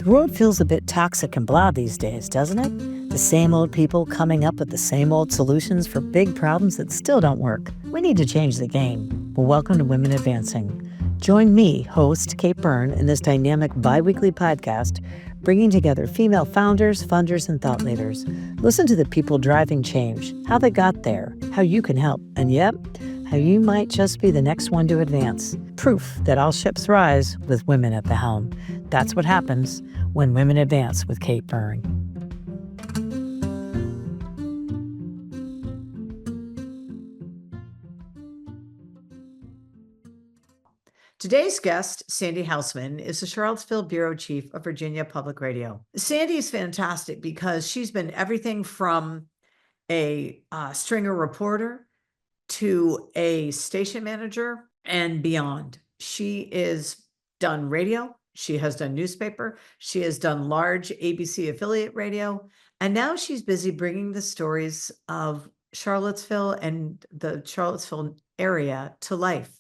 The world feels a bit toxic and blah these days, doesn't it? The same old people coming up with the same old solutions for big problems that still don't work. We need to change the game. Well, welcome to Women Advancing. Join me, host Kate Byrne, in this dynamic bi-weekly podcast, bringing together female founders, funders, and thought leaders. Listen to the people driving change, how they got there, how you can help, and yep, how you might just be the next one to advance. Proof that all ships rise with women at the helm. That's what happens when Women Advance with Kate Byrne. Today's guest, Sandy Hausman, is the Charlottesville Bureau Chief of Virginia Public Radio. Sandy is fantastic because she's been everything from a stringer reporter to a station manager and beyond. She has done radio. She has done newspaper. She has done large ABC affiliate radio. And now she's busy bringing the stories of Charlottesville and the Charlottesville area to life.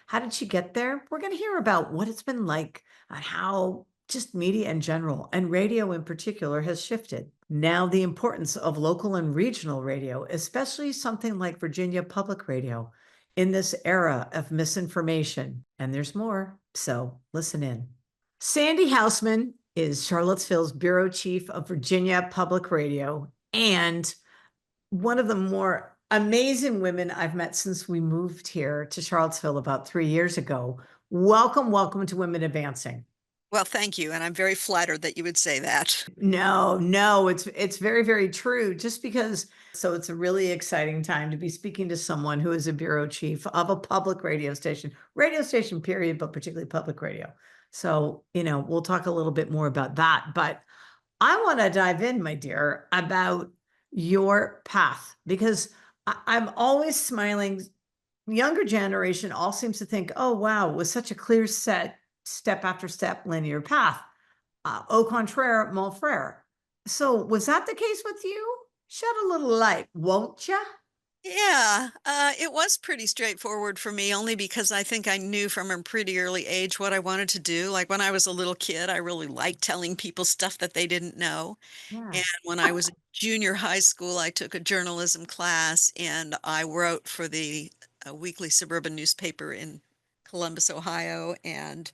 How did she get there? We're going to hear about what it's been like and how just media in general and radio in particular has shifted. Now, the importance of local and regional radio, especially something like Virginia Public Radio, in this era of misinformation. And there's more, so listen in. Sandy Hausman is Charlottesville's Bureau Chief of Virginia Public Radio and one of the more amazing women I've met since we moved here to Charlottesville about 3 years ago. Welcome to Women Advancing. Well, thank you. And I'm very flattered that you would say that. No, it's very, very true. Just because, so it's a really exciting time to be speaking to someone who is a bureau chief of a public radio station period, but particularly public radio. So, we'll talk a little bit more about that, but I want to dive in, my dear, about your path, because I'm always smiling. Younger generation all seems to think, oh, wow, it was such a clear set, step after step, linear path. Au contraire, mon frère. So was that the case with you? Shed a little light, won't you? Yeah, it was pretty straightforward for me, only because I think I knew from a pretty early age what I wanted to do. Like when I was a little kid, I really liked telling people stuff that they didn't know. Yeah. And when I was in junior high school, I took a journalism class and I wrote for the weekly suburban newspaper in Columbus, Ohio. And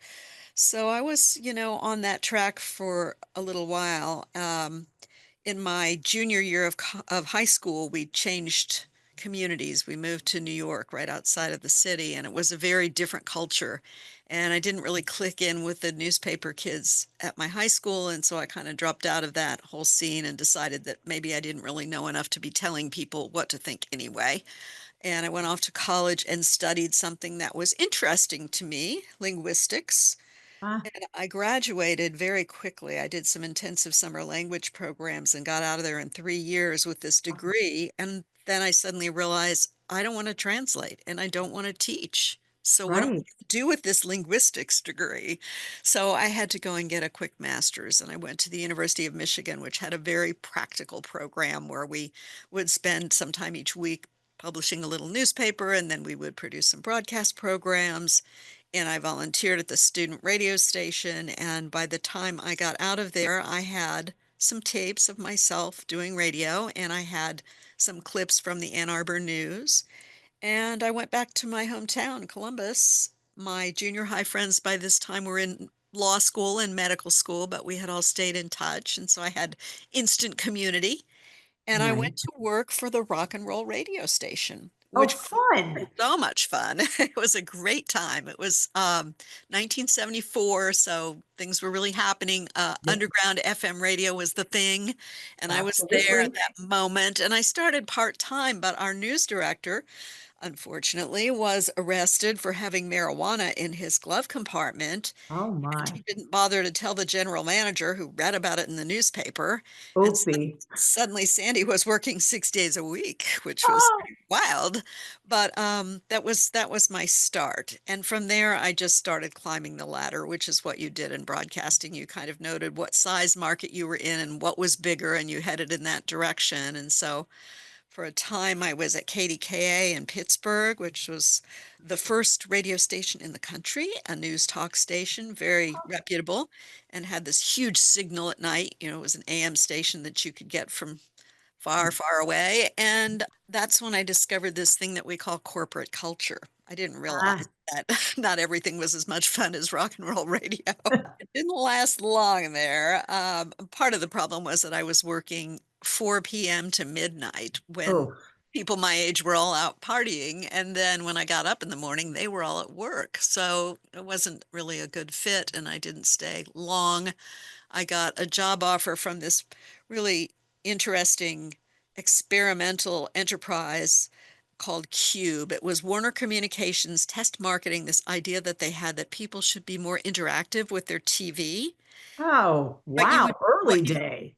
so I was, on that track for a little while. In my junior year of high school, we changed communities. We moved to New York, right outside of the city, and it was a very different culture. And I didn't really click in with the newspaper kids at my high school, and so I kind of dropped out of that whole scene and decided that maybe I didn't really know enough to be telling people what to think anyway. And I went off to college and studied something that was interesting to me, linguistics. And I graduated very quickly. I did some intensive summer language programs and got out of there in 3 years with this degree. And then I suddenly realized I don't want to translate and I don't want to teach. So what do I Right. do with this linguistics degree? So I had to go and get a quick master's, and I went to the University of Michigan, which had a very practical program where we would spend some time each week publishing a little newspaper, and then we would produce some broadcast programs. And I volunteered at the student radio station. And by the time I got out of there, I had some tapes of myself doing radio, and I had some clips from the Ann Arbor News. And I went back to my hometown, Columbus. My junior high friends by this time were in law school and medical school, but we had all stayed in touch. And so I had instant community. And I Right. went to work for the rock and roll radio station, Oh, which fun. so much fun. It was a great time. It was 1974, so things were really happening. Yeah, Underground FM radio was the thing, and I was there at absolutely. that moment. And I started part-time, but our news director, unfortunately, was arrested for having marijuana in his glove compartment. Oh my. He didn't bother to tell the general manager, who read about it in the newspaper. And Oopsie. suddenly Sandy was working 6 days a week, which was Oh, pretty wild. But that was my start. And from there, I just started climbing the ladder, which is what you did in broadcasting. You kind of noted what size market you were in and what was bigger, and you headed in that direction. And so For a time, I was at KDKA in Pittsburgh, which was the first radio station in the country, a news talk station, very reputable, and had this huge signal at night. You know, it was an AM station that you could get from far, far away. And that's when I discovered this thing that we call corporate culture. I didn't realize Ah, that not everything was as much fun as rock and roll radio. It didn't last long there. Part of the problem was that I was working 4 p.m. to midnight when oh, people my age were all out partying. And then when I got up in the morning, they were all at work. So it wasn't really a good fit, and I didn't stay long. I got a job offer from this really interesting experimental enterprise called Cube. It was Warner Communications test marketing this idea that they had that people should be more interactive with their TV. oh, But you would wow, what early you day.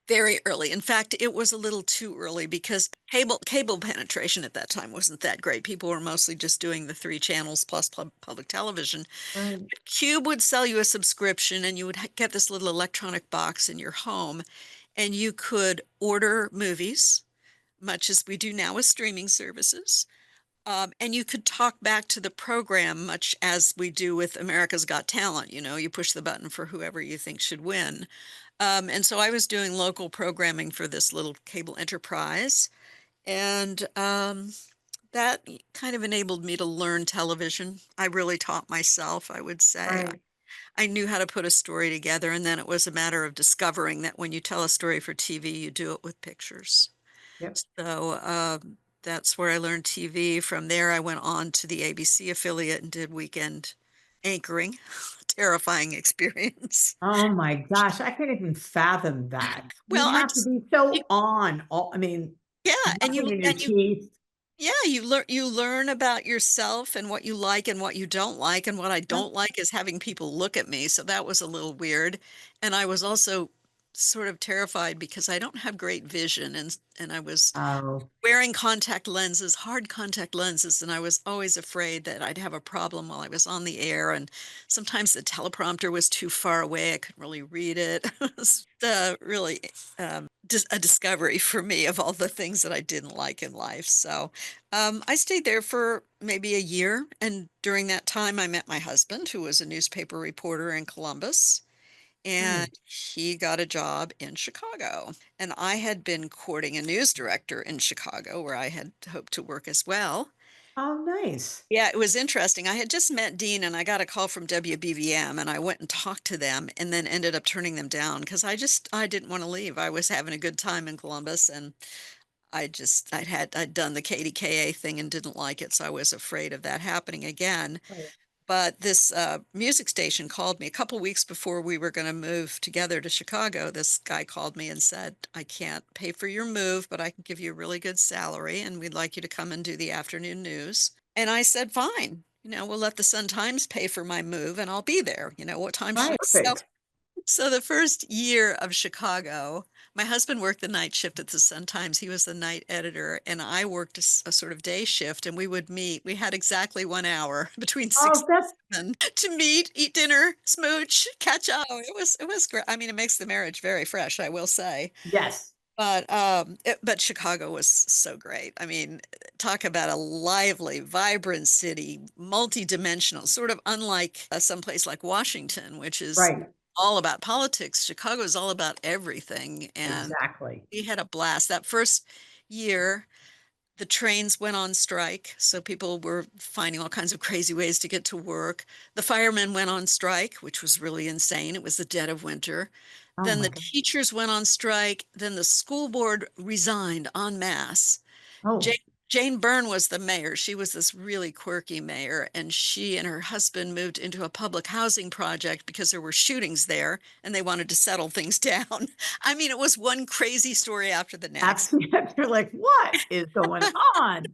very early. In fact, it was a little too early because cable penetration at that time wasn't that great. People were mostly just doing the three channels plus public television. Right. Cube would sell you a subscription, and you would get this little electronic box in your home, and you could order movies, much as we do now with streaming services. And you could talk back to the program, much as we do with America's Got Talent. You know, you push the button for whoever you think should win. And so I was doing local programming for this little cable enterprise, and that kind of enabled me to learn television. I really taught myself, I would say. Right. I knew how to put a story together, and then it was a matter of discovering that when you tell a story for TV, you do it with pictures. Yep. So that's where I learned TV. From there, I went on to the ABC affiliate and did weekend anchoring. Terrifying experience. Oh my gosh, I can't even fathom that. Well, You I have to just, be you, so on. All, I mean, yeah, nothing in your teeth. yeah, you learn about yourself and what you like and what you don't like. And what I Huh? don't like is having people look at me. So that was a little weird. And I was also sort of terrified because I don't have great vision, and I was Oh, wearing contact lenses, hard contact lenses, and I was always afraid that I'd have a problem while I was on the air. And sometimes the teleprompter was too far away. I couldn't really read it. It was really a discovery for me of all the things that I didn't like in life. So I stayed there for maybe a year. And during that time, I met my husband, who was a newspaper reporter in Columbus, and nice. he got a job in Chicago. And I had been courting a news director in Chicago where I had hoped to work as well. Oh, nice. Yeah, it was interesting. I had just met Dean, and I got a call from WBVM, and I went and talked to them and then ended up turning them down because I didn't want to leave. I was having a good time in Columbus, and I'd done the KDKA thing and didn't like it, so I was afraid of that happening again. Right. But this music station called me a couple weeks before we were going to move together to Chicago. This guy called me and said, I can't pay for your move, but I can give you a really good salary, and we'd like you to come and do the afternoon news. And I said, fine. You know, we'll let the Sun Times pay for my move, and I'll be there. You know, what time should Right. I? Perfect. So the first year of Chicago, my husband worked the night shift at the Sun-Times. He was the night editor, and I worked a sort of day shift, and we would meet. We had exactly 1 hour between six Oh, that's and 7 to meet, eat dinner, smooch, catch up. Oh, it was great. I mean, it makes the marriage very fresh, I will say. yes. But Chicago was so great. I mean, talk about a lively, vibrant city, multi-dimensional, sort of unlike someplace like Washington, which is Right. all about politics. Chicago is all about everything, and Exactly. we had a blast. That first year, the trains went on strike, so people were finding all kinds of crazy ways to get to work. The firemen went on strike, which was really insane. It was the dead of winter. Oh Then my the God. teachers went on strike. Then the school board resigned en masse. Jane, Oh, Jane Byrne was the mayor. She was this really quirky mayor, and she and her husband moved into a public housing project because there were shootings there and they wanted to settle things down. I mean, it was one crazy story after the next. absolutely. You're like, what is going on?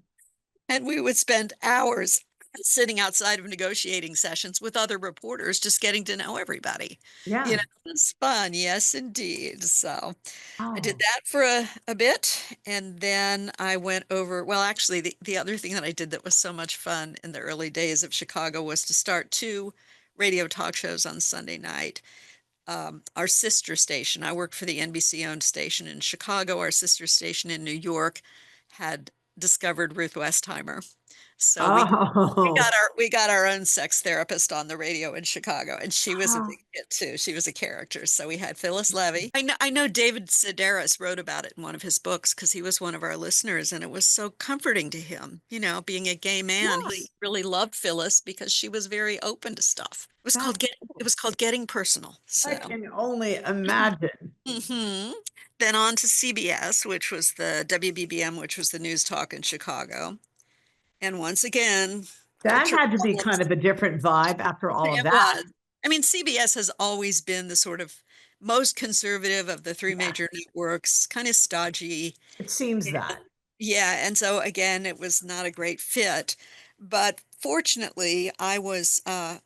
And we would spend hours sitting outside of negotiating sessions with other reporters, just getting to know everybody. You Yeah. know, it was fun. Yes, indeed. So I did Oh, that for a bit. And then I went over, well, actually, the other thing that I did that was so much fun in the early days of Chicago was to start two radio talk shows on Sunday night. Our sister station, I worked for the NBC owned station in Chicago, our sister station in New York had discovered Ruth Westheimer. So Oh, we got our own sex therapist on the radio in Chicago, and she was a big hit too. She was a character. So we had Phyllis Levy. I know David Sedaris wrote about it in one of his books because he was one of our listeners, and it was so comforting to him. You know, being a gay man, he yes, really loved Phyllis because she was very open to stuff. that's, It was called Getting Personal. I So. can only imagine. hmm Then on to CBS, which was the WBBM, which was the news talk in Chicago. And once again, That culture had to be kind problems. of a different vibe after all of It that. was. I mean, CBS has always been the sort of most conservative of the three major Yes, networks, kind of stodgy. it seems that. Yeah, and so again, it was not a great fit. But fortunately, I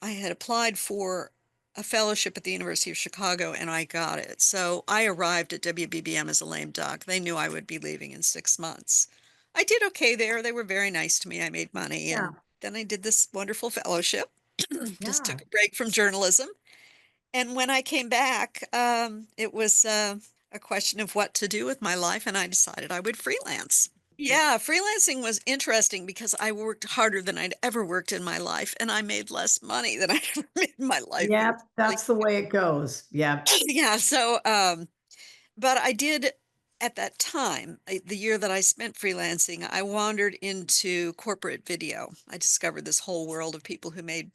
had applied for a fellowship at the University of Chicago and I got it. So I arrived at WBBM as a lame duck. They knew I would be leaving in 6 months. I did okay there. They were very nice to me. I made money Yeah, and then I did this wonderful fellowship. Just yeah. took a break from journalism. And when I came back, it was a question of what to do with my life, and I decided I would freelance. Yeah, freelancing was interesting because I worked harder than I'd ever worked in my life, and I made less money than I ever made in my life. It was Yep, really, that's the way it goes. Yep. yeah. So, but I did at that time, the year that I spent freelancing, I wandered into corporate video. I discovered this whole world of people who made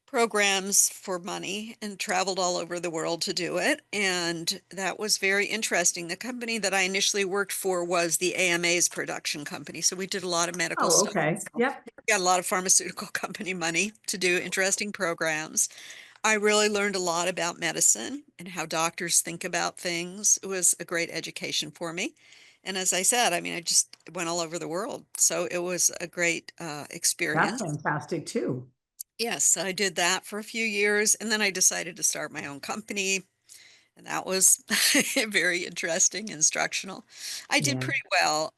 programs for money and traveled all over the world to do it. And that was very interesting. The company that I initially worked for was the AMA's production company. So we did a lot of medical Oh, stuff. okay. Yep. Got a lot of pharmaceutical company money to do interesting programs. I really learned a lot about medicine and how doctors think about things. It was a great education for me. And as I said, I mean, I just went all over the world. So it was a great That's experience. fantastic too. Yes, I did that for a few years, and then I decided to start my own company, and that was very interesting, instructional. I did Yeah, pretty well.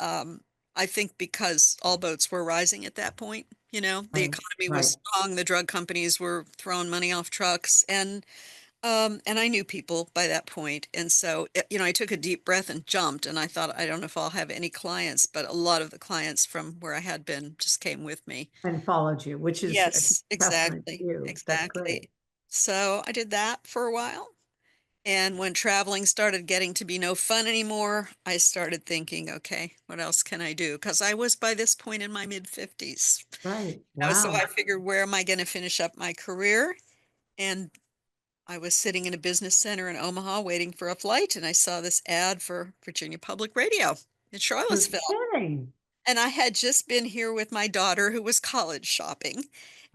I think because all boats were rising at that point, you know, the right, economy was right. strong, the drug companies were throwing money off trucks, and I knew people by that point. And so, you know, I took a deep breath and jumped, and I thought, I don't know if I'll have any clients, but a lot of the clients from where I had been just came with me. And followed you, which is a Yes, testament to exactly, you. That's great. exactly. So I did that for a while. And when traveling started getting to be no fun anymore, I started thinking, okay, what else can I do? Because I was by this point in my mid 50s. Right. So Wow. I figured, where am I going to finish up my career? And I was sitting in a business center in Omaha waiting for a flight, and I saw this ad for Virginia Public Radio in You're Charlottesville. kidding. And I had just been here with my daughter who was college shopping.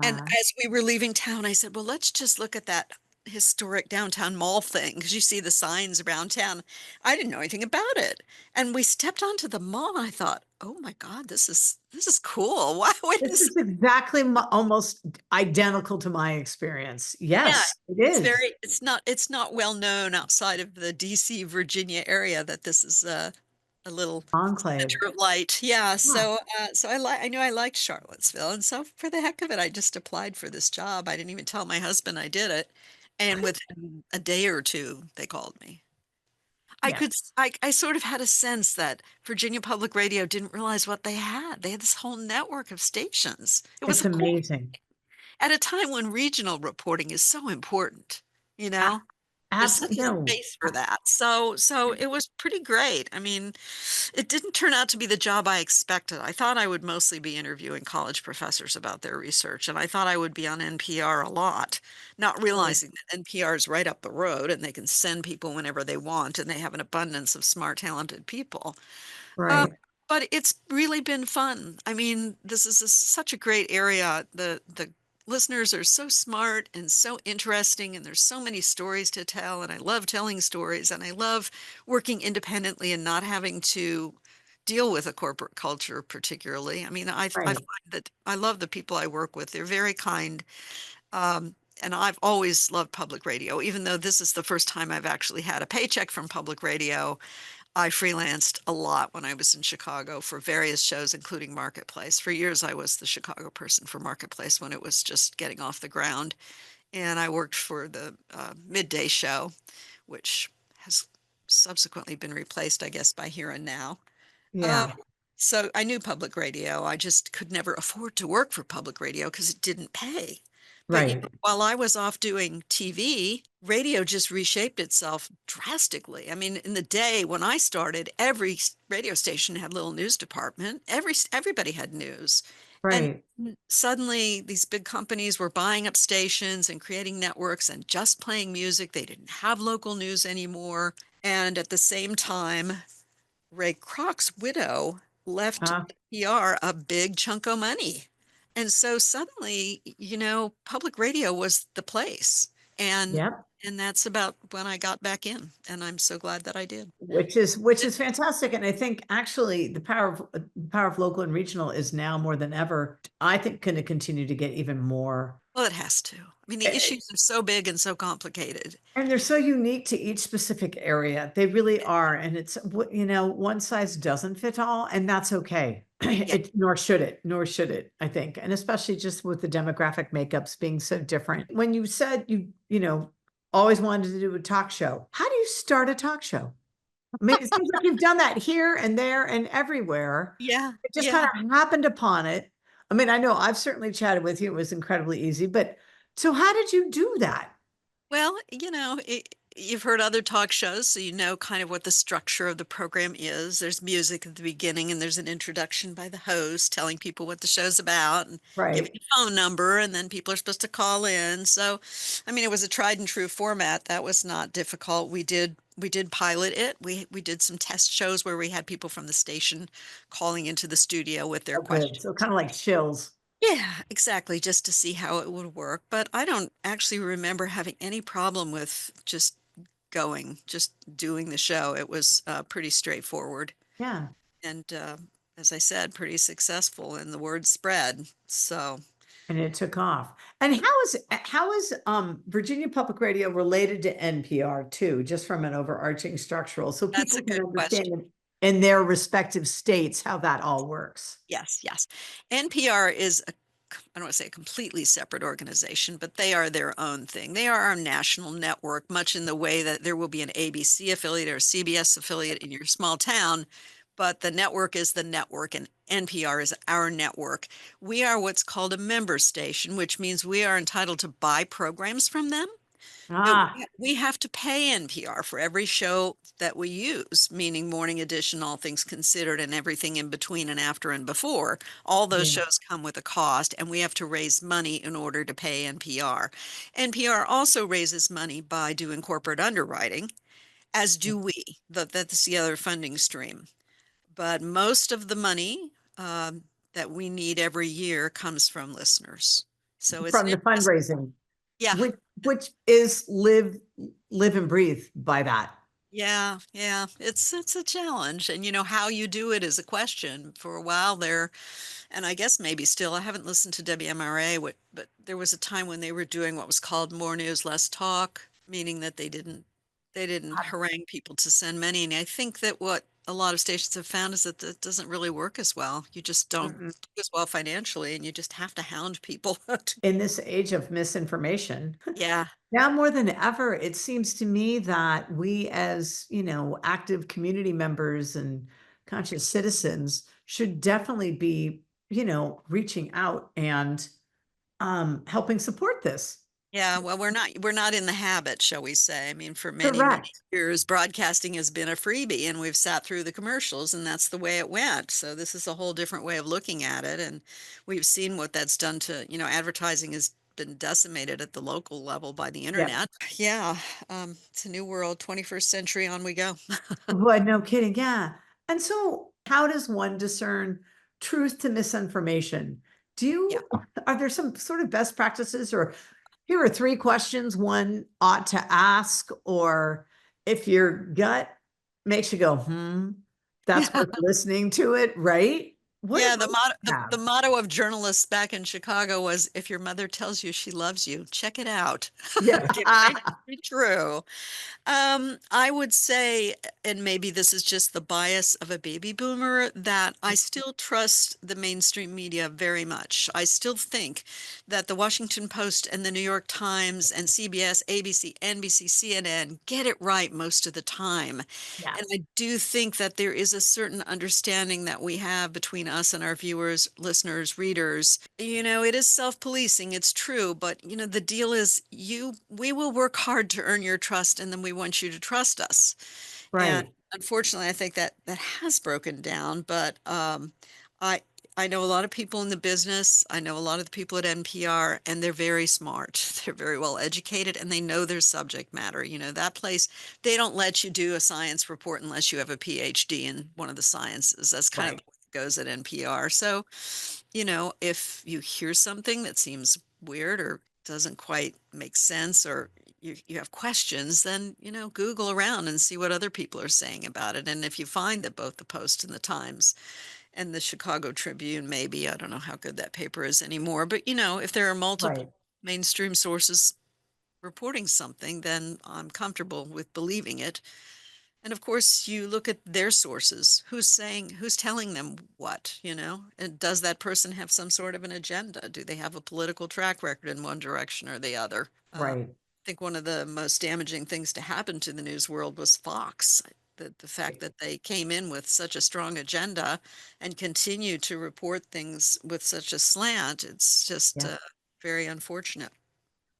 And Uh, as we were leaving town, I said, well, let's just look at that historic downtown mall thing because you see the signs around town. I didn't know anything about it. And we stepped onto the mall and I thought, oh my God, this is cool. Why this wouldn't is exactly almost identical to my experience. yeah, Yes, it is. it's not well known outside of the DC, Virginia area that this is a little Enclave. center of light. Yeah, Yeah. so I knew I liked Charlottesville, and so for the heck of it, I just applied for this job. I didn't even tell my husband I did it, and within a day or two, they called me. Yeah. I sort of had a sense that Virginia Public Radio didn't realize what they had. They had this whole network of stations. It was It's a cool amazing. at a time when regional reporting is so important, you A- know? There's such a no. space for that. So it was pretty great. I mean, it didn't turn out to be the job I expected. I thought I would mostly be interviewing college professors about their research, and I thought I would be on NPR a lot, not Right. realizing that NPR is right up the road and they can send people whenever they want, and they have an abundance of smart, talented people. Uh, Right. but it's really been fun. I mean, this is such a great area. The listeners are so smart and so interesting, and there's so many stories to tell. And I love telling stories, and I love working independently and not having to deal with a corporate culture particularly. I mean, I Right. find that I love the people I work with. They're very kind. And I've always loved public radio, even though this is the first time I've actually had a paycheck from public radio. I freelanced a lot when I was in Chicago for various shows, including Marketplace. For years, I was the Chicago person for Marketplace when it was just getting off the ground. And I worked for the midday show, which has subsequently been replaced, I guess, by Here and Now. Uh, Yeah. So I knew public radio. I just could never afford to work for public radio because it didn't pay. But Right, while I was off doing TV, radio just reshaped itself drastically. I mean, in the day when I started, every radio station had a little news department. Everybody had news. And right. suddenly these big companies were buying up stations and creating networks and just playing music. They didn't have local news anymore. And at the same time, Ray Kroc's widow left Uh, NPR a big chunk of money. And so suddenly, public radio was the place. And yep. and that's about when I got back in, and I'm so glad that I did. Which is fantastic. And I think actually the power of local and regional is now more than ever, I think, going to continue to get even more. Well, it has to. I mean, the eh, issues are so big and so complicated. And they're so unique to each specific area. They really are. And it's what, one size doesn't fit all, and that's okay. Yeah. Nor should it, I think. And especially just with the demographic makeups being so different. When you said always wanted to do a talk show, how do you start a talk show? I mean, it seems like you've done that here and there and everywhere. Yeah. It just kind Yeah. of happened upon it. I mean, I know I've certainly chatted with you. It was incredibly easy, but so how did you do that? Well, you've heard other talk shows, so you know kind of what the structure of the program is. There's music at the beginning, and there's an introduction by the host telling people what the show's about and giving Right. a phone number, and then people are supposed to call in. So, I mean, it was a tried and true format. That was not difficult. We did pilot it. We did some test shows where we had people from the station calling into the studio with their Oh, good. questions. So kind of like chills. Yeah, exactly, just to see how it would work. But I don't actually remember having any problem with just doing the show. It was pretty straightforward. Yeah. And as I said, pretty successful, and the word spread. So And it took off. And how is Virginia Public Radio related to NPR too, just from an overarching structural, so that's people a can good understand question. in their respective states how that all works. Yes, yes. NPR is I don't want to say a completely separate organization, but they are their own thing. They are our national network, much in the way that there will be an ABC affiliate or a CBS affiliate in your small town, but the network is the network, and NPR is our network. We are what's called a member station, which means we are entitled to buy programs from them. But Ah, we have to pay NPR for every show that we use, meaning Morning Edition, All Things Considered, and everything in between and after and before. All those yeah. shows come with a cost, and we have to raise money in order to pay NPR. NPR also raises money by doing corporate underwriting, as do we. That's the other funding stream. But most of the money that we need every year comes from listeners. So it's an From the interesting, fundraising, yeah. which is live and breathe by that. Yeah, yeah, it's a challenge, and how you do it is a question. For a while there, and I guess maybe still, I haven't listened to WMRA, but there was a time when they were doing what was called more news, less talk, meaning that they didn't harangue people to send money. And I think that what a lot of stations have found is that that doesn't really work as well. You just don't Mm-mm. do as well financially, and you just have to hound people. In this age of misinformation, Yeah, now more than ever, it seems to me that we as, active community members and conscious citizens should definitely be, reaching out and helping support this. yeah, well, we're not in the habit, shall we say. I mean, for many, many Correct. years, broadcasting has been a freebie, and we've sat through the commercials, and that's the way it went. So this is a whole different way of looking at it, and we've seen what that's done to, advertising has been decimated at the local level by the Yeah. internet. Yeah, it's a new world, 21st century, on we go. Well, no kidding. Yeah. And so how does one discern truth to misinformation? Yeah. Are there some sort of best practices, or here are three questions one ought to ask, or if your gut makes you go, that's worth listening to it, right? What Yeah, advice do you the have? motto of journalists back in Chicago was, "If your mother tells you she loves you, check it out." Yeah. It might be true. I would say, and maybe this is just the bias of a baby boomer, that I still trust the mainstream media very much. I still think that the Washington Post and the New York Times and CBS, ABC, NBC, CNN get it right most of the time. Yeah. And I do think that there is a certain understanding that we have between us and our viewers, listeners, readers. It is self-policing, it's true, but the deal is we will work hard to earn your trust, and then we want you to trust us. And Right. unfortunately, I think that that has broken down, but I I know a lot of people in the business. I know a lot of the people at NPR, and they're very smart. They're very well educated, and they know their subject matter. That place, they don't let you do a science report unless you have a PhD in one of the sciences. That's kind of Right. the way it goes at NPR. So, if you hear something that seems weird or doesn't quite make sense, or you have questions, then, Google around and see what other people are saying about it. And if you find that both the Post and the Times and the Chicago Tribune, maybe, I don't know how good that paper is anymore, but if there are multiple Right. mainstream sources reporting something, then I'm comfortable with believing it. And of course, you look at their sources. Who's telling them what, And does that person have some sort of an agenda? Do they have a political track record in one direction or the other? Right. I think one of the most damaging things to happen to the news world was Fox. The fact that they came in with such a strong agenda and continue to report things with such a slant, it's just Yeah. very unfortunate.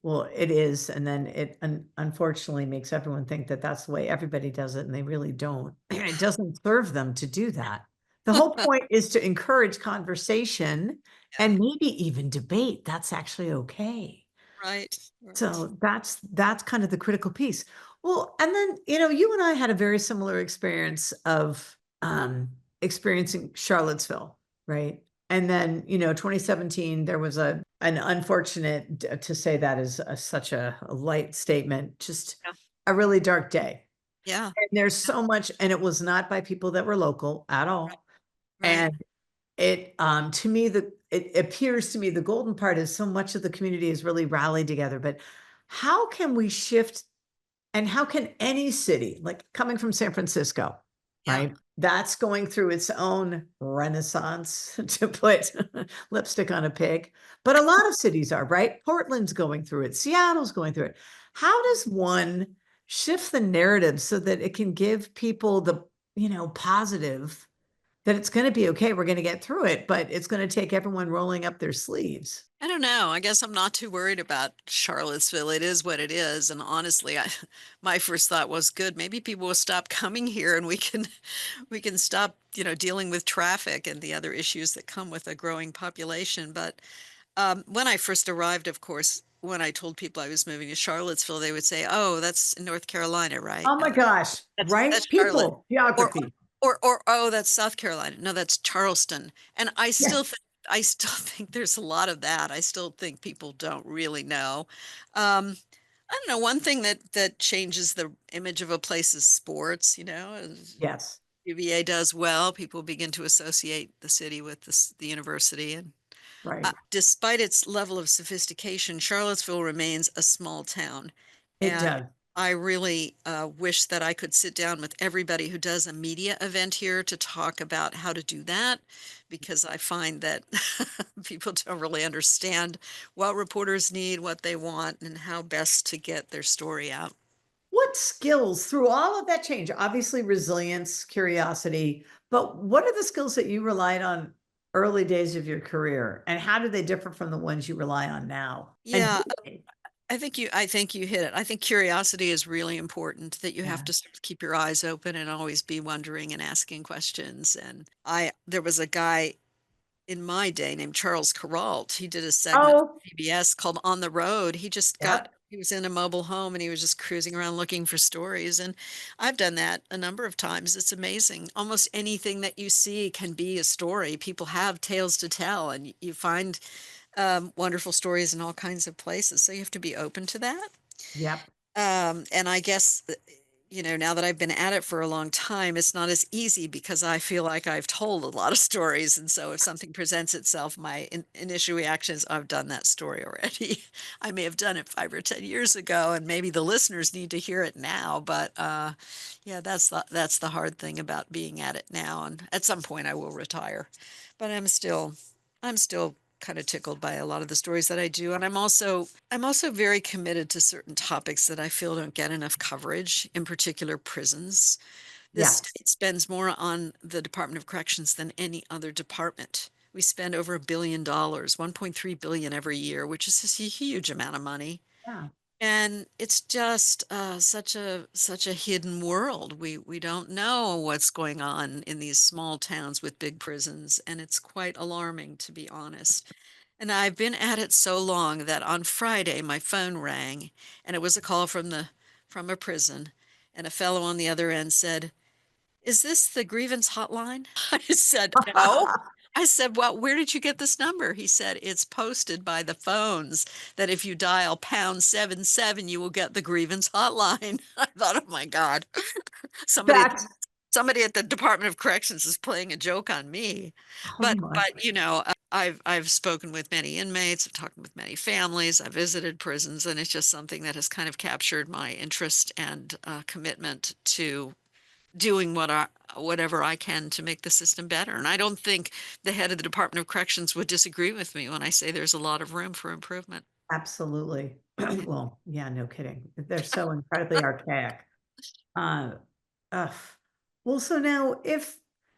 Well, it is, and then it unfortunately makes everyone think that that's the way everybody does it, and they really don't. It doesn't serve them to do that. The whole point is to encourage conversation Yeah, and maybe even debate. That's actually okay. right, right. So that's kind of the critical piece. Well, and then, you and I had a very similar experience of experiencing Charlottesville, right? And then, 2017, there was an unfortunate, to say that is such a light statement, just Yeah, a really dark day. yeah, And there's so much, and it was not by people that were local at right, all. right. And to me, it appears to me the golden part is so much of the community is really rallied together. But how can we shift, and how can any city, like coming from San Francisco, Yeah. right? That's going through its own renaissance, to put lipstick on a pig. But a lot of cities are, right? Portland's going through it, Seattle's going through it. How does one shift the narrative so that it can give people the, positive that it's gonna be okay, we're gonna get through it, but it's gonna take everyone rolling up their sleeves. I don't know. I guess I'm not too worried about Charlottesville. It is what it is. And honestly, my first thought was good. Maybe people will stop coming here and we can stop, dealing with traffic and the other issues that come with a growing population. But when I first arrived, of course, when I told people I was moving to Charlottesville, they would say, "Oh, that's in North Carolina, right? Oh my gosh, That's right? Charlotte." People, Or geography. or, "Oh, that's South Carolina. No, that's Charleston." And Yes, I still think there's a lot of that. I still think people don't really know. Um, I don't know, one thing that changes the image of a place is sports, as yes, UVA does well, people begin to associate the city with the university, and right. despite its level of sophistication, Charlottesville remains a small town. It And does. I really wish that I could sit down with everybody who does a media event here to talk about how to do that, because I find that people don't really understand what reporters need, what they want, and how best to get their story out. What skills through all of that change, obviously resilience, curiosity, but what are the skills that you relied on early days of your career, and how do they differ from the ones you rely on now? And Yeah, do they? I think you hit it. I think curiosity is really important, that you have Yeah. to sort of keep your eyes open and always be wondering and asking questions. And there was a guy in my day named Charles Kuralt. He did a segment Oh, for PBS called On the Road. yep, He was in a mobile home and he was just cruising around looking for stories. And I've done that a number of times. It's amazing. Almost anything that you see can be a story. People have tales to tell, and you find wonderful stories in all kinds of places. So you have to be open to that. yep. And I guess now that I've been at it for a long time, it's not as easy because I feel like I've told a lot of stories. And so if something presents itself, my initial reaction is, I've done that story already. I may have done it 5 or 10 years ago, and maybe the listeners need to hear it now. But yeah, that's the hard thing about being at it now. And at some point I will retire. But I'm still kind of tickled by a lot of the stories that I do. And I'm also very committed to certain topics that I feel don't get enough coverage, in particular prisons. This Yes. state spends more on the Department of Corrections than any other department. We spend over $1 billion, 1.3 billion every year, which is just a huge amount of money. Yeah. And it's just such a hidden world. We don't know what's going on in these small towns with big prisons, and it's quite alarming, to be honest. And I've been at it so long that on Friday my phone rang, and it was a call from a prison, and a fellow on the other end said, "Is this the grievance hotline?" I said, "No." I said, "Well, where did you get this number?" He said, "It's posted by the phones that if you dial #77, you will get the grievance hotline." I thought, "Oh my God, somebody That's, somebody at the Department of Corrections is playing a joke on me." oh But my, I've spoken with many inmates, I've talked with many families, I've visited prisons, and it's just something that has kind of captured my interest and commitment to doing whatever I can to make the system better. And I don't think the head of the Department of Corrections would disagree with me when I say there's a lot of room for improvement. absolutely. Well, yeah, no kidding. They're so incredibly archaic. Uh, ugh. Well, so now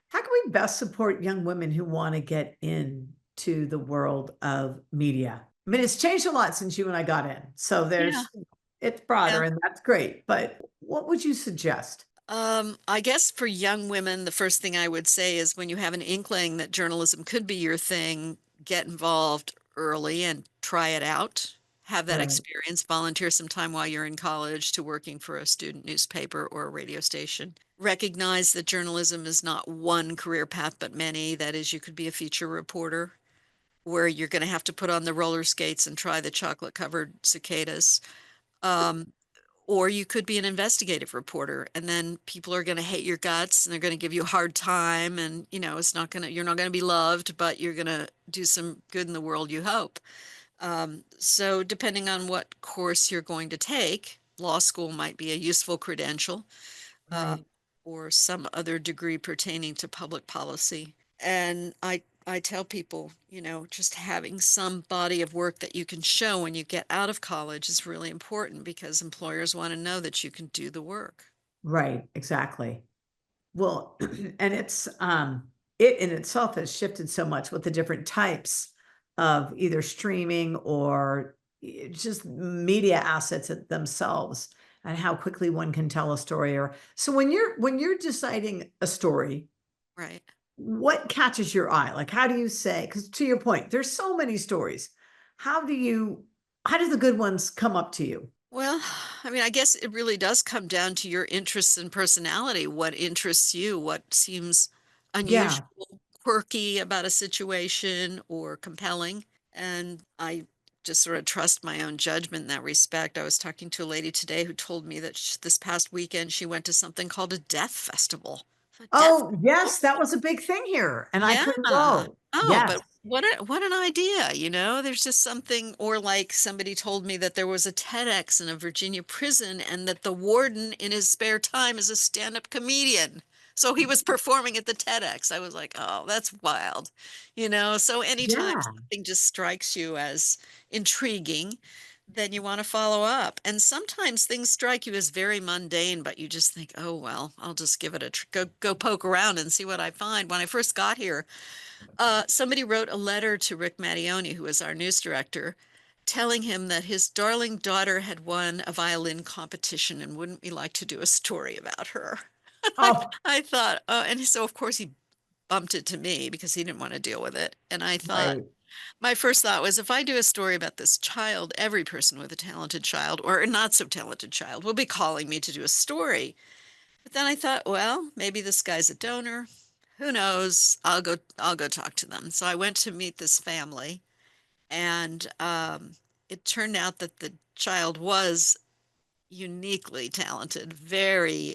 how can we best support young women who want to get into the world of media? I mean, it's changed a lot since you and I got in. So Yeah. it's Yeah. broader and that's great. But what would you suggest? I guess for young women, the first thing I would say is when you have an inkling that journalism could be your thing, get involved early and try it out. Have that Right, experience, volunteer some time while you're in college to working for a student newspaper or a radio station. Recognize that journalism is not one career path, but many. That is, you could be a feature reporter where you're going to have to put on the roller skates and try the chocolate covered cicadas. Um, or you could be an investigative reporter, and then people are going to hate your guts and they're going to give you a hard time. And, you're not going to be loved, but you're going to do some good in the world, you hope. So, depending on what course you're going to take, law school might be a useful credential, uh, right, or some other degree pertaining to public policy. And I tell people, just having some body of work that you can show when you get out of college is really important because employers want to know that you can do the work. right, exactly. Well, and it in itself has shifted so much with the different types of either streaming or just media assets themselves and how quickly one can tell a story. Or so when you're deciding a story, Right. what catches your eye? Like how do you say, because to your point, there's so many stories. How do you how do the good ones come up to you? Well, I mean, I guess it really does come down to your interests and personality. What interests you? What seems Yeah. unusual, quirky about a situation or compelling? And I just sort of trust my own judgment in that respect. I was talking to a lady today who told me that this past weekend she went to something called a death festival. A death Oh, yes, that was a big thing here, and I Yeah. couldn't go. Oh, Yes. but what an idea, There's just something, or like somebody told me that there was a TEDx in a Virginia prison and that the warden in his spare time is a stand-up comedian. So he was performing at the TEDx. I was like, "Oh, that's wild." So anytime Yeah, something just strikes you as intriguing, then you want to follow up. And sometimes things strike you as very mundane, but you just think, "Oh, well, I'll just give it a go poke around and see what I find." When I first got here, somebody wrote a letter to Rick Mattioni, who was our news director, telling him that his darling daughter had won a violin competition and wouldn't we like to do a story about her? I, oh, I thought, and so of course he bumped it to me because he didn't want to deal with it. And I thought, right, my first thought was if I do a story about this child, every person with a talented child or a not so talented child will be calling me to do a story. But then I thought, well, maybe this guy's a donor. Who knows? I'll go talk to them. So I went to meet this family, and it turned out that the child was uniquely talented, very,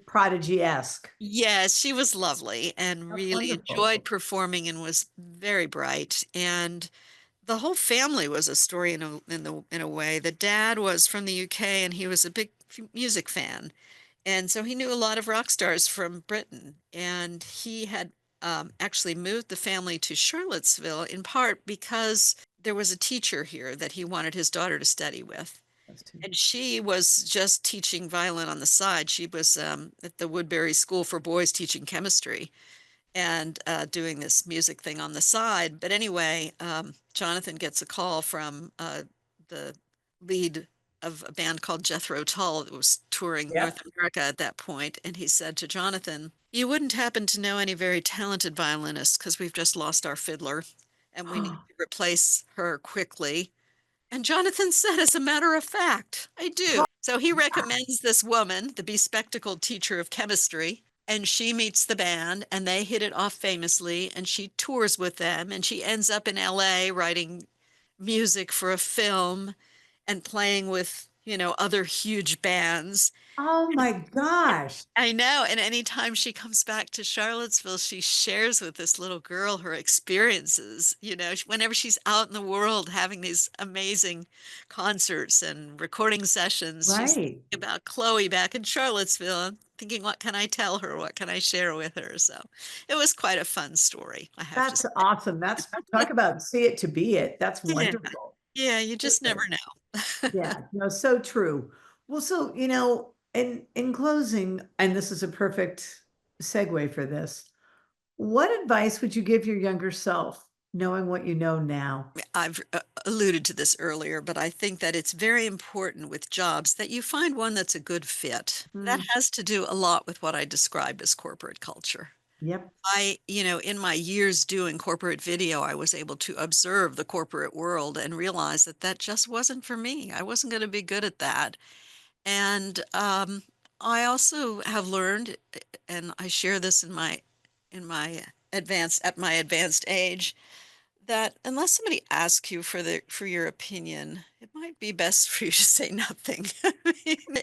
Prodigy-esque. yes, she was lovely and That's really wonderful. enjoyed performing and was very bright. And the whole family was a story in a way. The dad was from the UK and he was a big music fan. And so he knew a lot of rock stars from Britain. And he had actually moved the family to Charlottesville in part because there was a teacher here that he wanted his daughter to study with. That's too. And she was just teaching violin on the side. She was at the Woodbury School for Boys teaching chemistry and doing this music thing on the side. But anyway, Jonathan gets a call from the lead of a band called Jethro Tull that was touring Yep. North America at that point, and he said to Jonathan, "You wouldn't happen to know any very talented violinists because we've just lost our fiddler, and we need to replace her quickly." And Jonathan said, as a matter of fact, I do. So he recommends this woman, the bespectacled teacher of chemistry, and she meets the band and they hit it off famously. And she tours with them and she ends up in LA writing music for a film and playing with, other huge bands. Oh my gosh. I know. And anytime she comes back to Charlottesville, she shares with this little girl her experiences. Whenever she's out in the world having these amazing concerts and recording sessions, she's thinking Right. about Chloe back in Charlottesville and thinking, what can I tell her? What can I share with her? So it was quite a fun story, I have to That's say. awesome. That's talk about see it to be it. That's Yeah. wonderful. Yeah. You just never Perfect. know. Yeah, no, so true. Well, so, in closing, and this is a perfect segue for this, what advice would you give your younger self, knowing what you know now? I've alluded to this earlier, but I think that it's very important with jobs that you find one that's a good fit. That Mm, has to do a lot with what I described as corporate culture. yep, In my years doing corporate video, I was able to observe the corporate world and realize that that just wasn't for me. I wasn't going to be good at that. And I also have learned, and I share this at my advanced age, that unless somebody asks you for your opinion, it might be best for you to say nothing.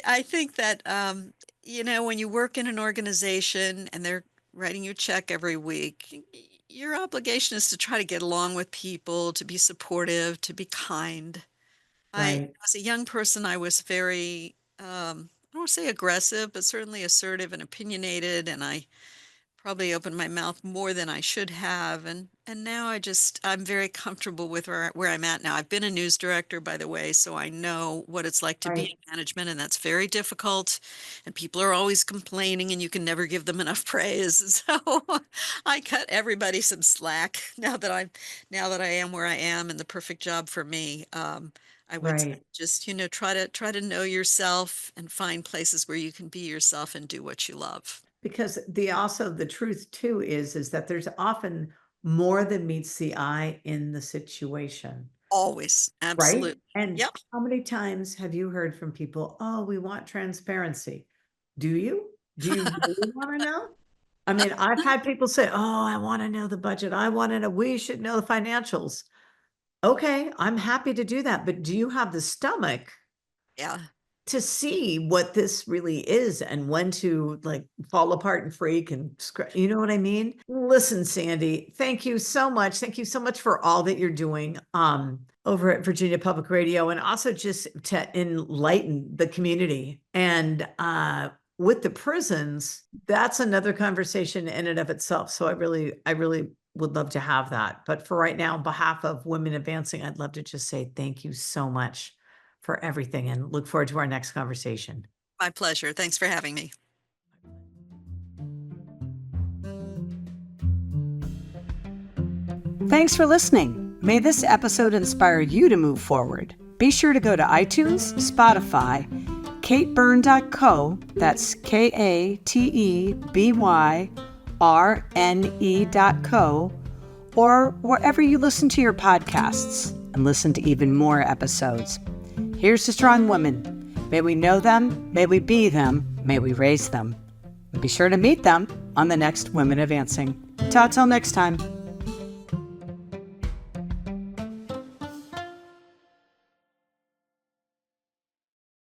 I think that when you work in an organization and they're writing you a check every week, your obligation is to try to get along with people, to be supportive, to be kind. right, As a young person, I was very, I don't want to say aggressive, but certainly assertive and opinionated, and I probably opened my mouth more than I should have. And now I'm very comfortable with where I'm at now. I've been a news director, by the way, so I know what it's like to be right, in management, and that's very difficult. And people are always complaining, and you can never give them enough praise. So I cut everybody some slack now that I am where I am, and the perfect job for me. I would say right. just, try to know yourself and find places where you can be yourself and do what you love. Because the truth too is that there's often more than meets the eye in the situation. Always, Right? absolutely. And Yep. how many times have you heard from people, "Oh, we want transparency." Do you? Do you really wanna know? I mean, I've had people say, "Oh, I wanna know the budget. I wanna know we should know the financials." Okay, I'm happy to do that, but do you have the stomach Yeah. to see what this really is and when to, like, fall apart and freak and you know what I mean? Listen, Sandy, thank you so much. Thank you so much for all that you're doing, over at Virginia Public Radio and also just to enlighten the community. And, with the prisons, that's another conversation in and of itself. So I really would love to have that. But for right now, on behalf of Women Advancing, I'd love to just say thank you so much for everything and look forward to our next conversation. My pleasure. Thanks for having me. Thanks for listening. May this episode inspire you to move forward. Be sure to go to iTunes, Spotify, katebyrne.co, that's KATEBYRNE.co, or wherever you listen to your podcasts and listen to even more episodes. Here's to strong women. May we know them, may we be them, may we raise them. And be sure to meet them on the next Women Advancing. Ta till next time.